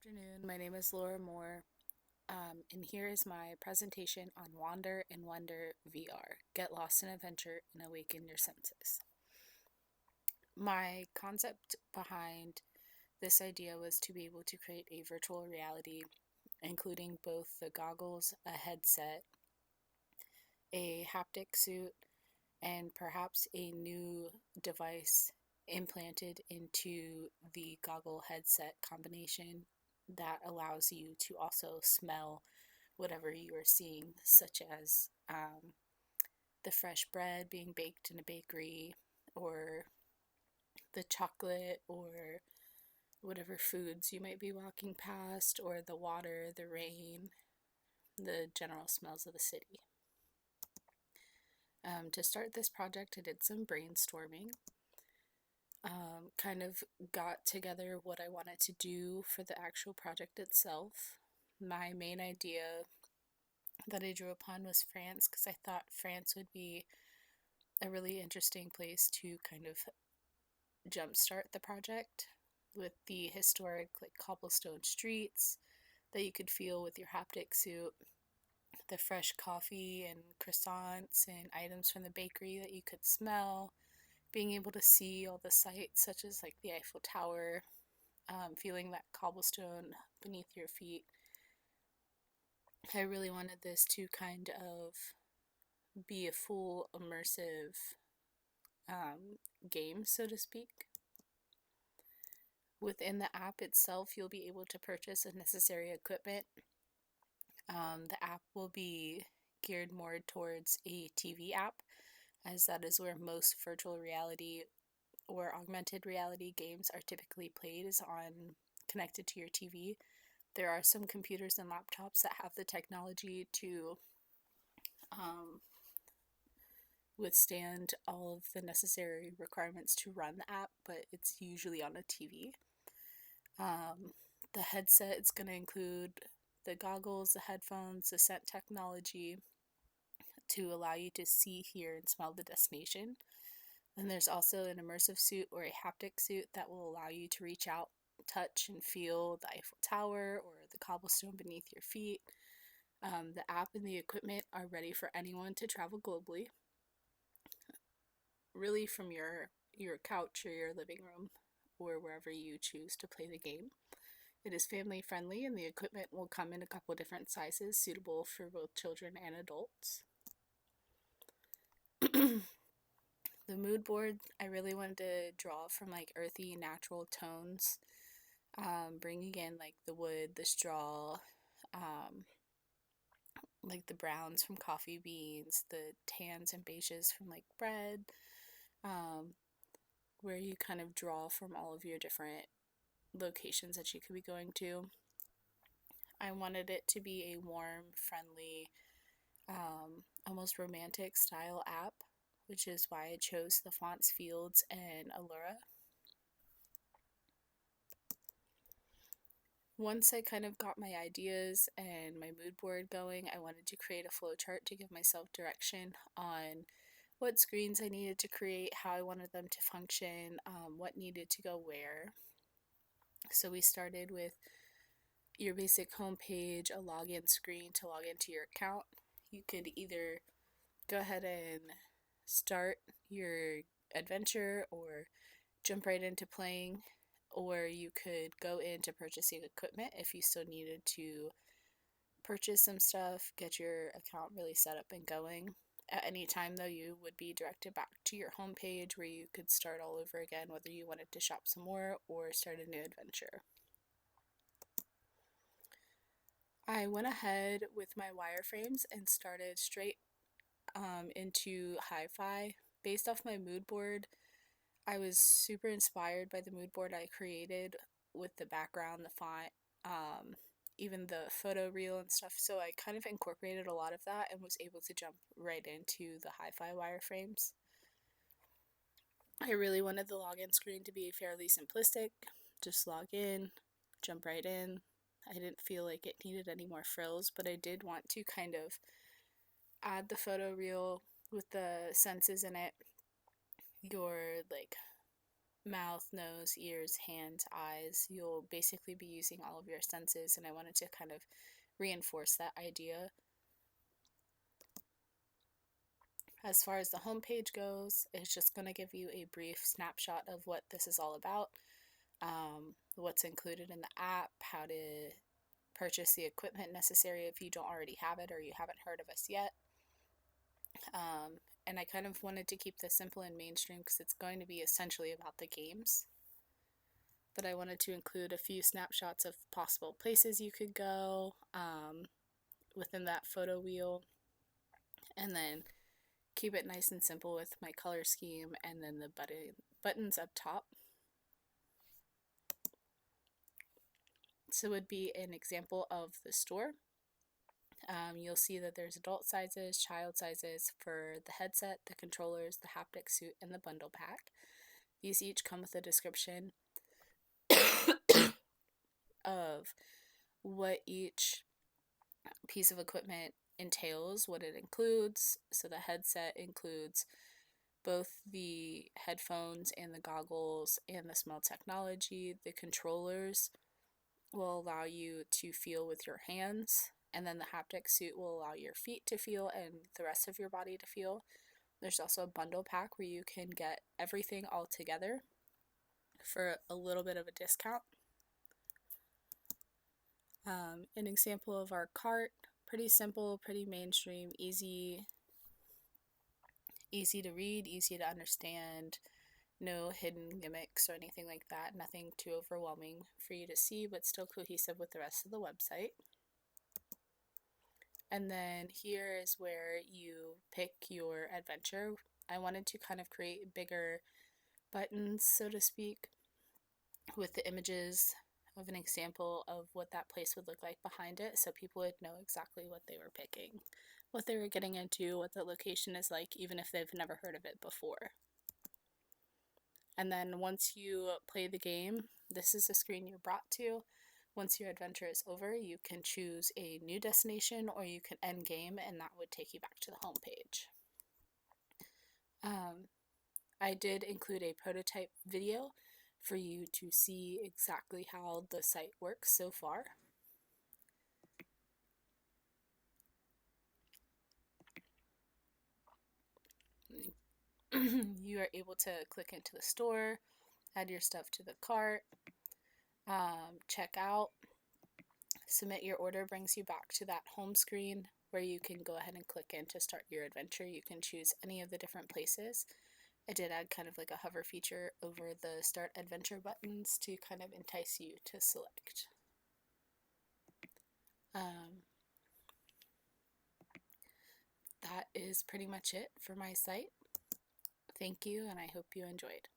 Afternoon. My name is Laura Moore, and here is my presentation on Wander and Wonder VR. Get lost in adventure and awaken your senses. My concept behind this idea was to be able to create a virtual reality, including both the goggles, a headset, a haptic suit, and perhaps a new device implanted into the goggle headset combination that allows you to also smell whatever you are seeing, such as the fresh bread being baked in a bakery, or the chocolate, or whatever foods you might be walking past, or the water, the rain, the general smells of the city. To start this project, I did some brainstorming, kind of got together what I wanted to do for the actual project itself. My main idea that I drew upon was France because I thought France would be a really interesting place to kind of jumpstart the project with the historic like cobblestone streets that you could feel with your haptic suit, the fresh coffee and croissants and items from the bakery that you could smell, being able to see all the sights such as like the Eiffel Tower, feeling that cobblestone beneath your feet. I really wanted this to kind of be a full immersive game, so to speak. Within the app itself, you'll be able to purchase the necessary equipment. The app will be geared more towards a TV app, as that is where most virtual reality or augmented reality games are typically played, is on connected to your TV. There are some computers and laptops that have the technology to withstand all of the necessary requirements to run the app, but it's usually on a TV. The headset is going to include the goggles, the headphones, the scent technology to allow you to see, hear, and smell the destination. And there's also an immersive suit or a haptic suit that will allow you to reach out, touch, and feel the Eiffel Tower or the cobblestone beneath your feet. The app and the equipment are ready for anyone to travel globally, really from your couch or your living room or wherever you choose to play the game. It is family friendly and the equipment will come in a couple different sizes suitable for both children and adults. The mood board, I really wanted to draw from like earthy natural tones, bringing in like the wood, the straw, like the browns from coffee beans, the tans and beiges from like bread, where you kind of draw from all of your different locations that you could be going to. I wanted it to be a warm, friendly, almost romantic style app, which is why I chose the fonts Fields and Allura. Once I kind of got my ideas and my mood board going, I wanted to create a flowchart to give myself direction on what screens I needed to create, how I wanted them to function, what needed to go where. So we started with your basic homepage, a login screen to log into your account. You could either go ahead and start your adventure or jump right into playing, or you could go into purchasing equipment if you still needed to purchase some stuff, get your account really set up and going. At any time, though, you would be directed back to your homepage where you could start all over again, whether you wanted to shop some more or start a new adventure. I went ahead with my wireframes and started straight into hi-fi. Based off my mood board, I was super inspired by the mood board I created with the background, the font, even the photo reel and stuff. So I kind of incorporated a lot of that and was able to jump right into the hi-fi wireframes. I really wanted the login screen to be fairly simplistic. Just log in, jump right in. I didn't feel like it needed any more frills, but I did want to kind of add the photo reel with the senses in it, your like mouth, nose, ears, hands, eyes. You'll basically be using all of your senses, and I wanted to kind of reinforce that idea. As far as the homepage goes, it's just going to give you a brief snapshot of what this is all about, what's included in the app, how to purchase the equipment necessary if you don't already have it or you haven't heard of us yet. And I kind of wanted to keep this simple and mainstream because it's going to be essentially about the games. But I wanted to include a few snapshots of possible places you could go within that photo wheel, and then keep it nice and simple with my color scheme and then the buttons up top. So it would be an example of the store. You'll see that there's adult sizes, child sizes for the headset, the controllers, the haptic suit, and the bundle pack. These each come with a description of what each piece of equipment entails, what it includes. So the headset includes both the headphones and the goggles and the smell technology. The controllers will allow you to feel with your hands, and then the haptic suit will allow your feet to feel and the rest of your body to feel. There's also a bundle pack where you can get everything all together for a little bit of a discount. An example of our cart, pretty simple, pretty mainstream, easy to read, easy to understand, no hidden gimmicks or anything like that, nothing too overwhelming for you to see, but still cohesive with the rest of the website. And then here is where you pick your adventure. I wanted to kind of create bigger buttons, so to speak, with the images of an example of what that place would look like behind it, so people would know exactly what they were picking, what they were getting into, what the location is like, even if they've never heard of it before. And then once you play the game, this is the screen you're brought to. Once your adventure is over, you can choose a new destination or you can end game, and that would take you back to the home page. I did include a prototype video for you to see exactly how the site works so far. You are able to click into the store, add your stuff to the cart, check out, submit your order. Brings you back to that home screen where you can go ahead and click in to start your adventure. You can choose any of the different places. I did add kind of like a hover feature over the start adventure buttons to kind of entice you to select. That is pretty much it for my site. Thank you, and I hope you enjoyed.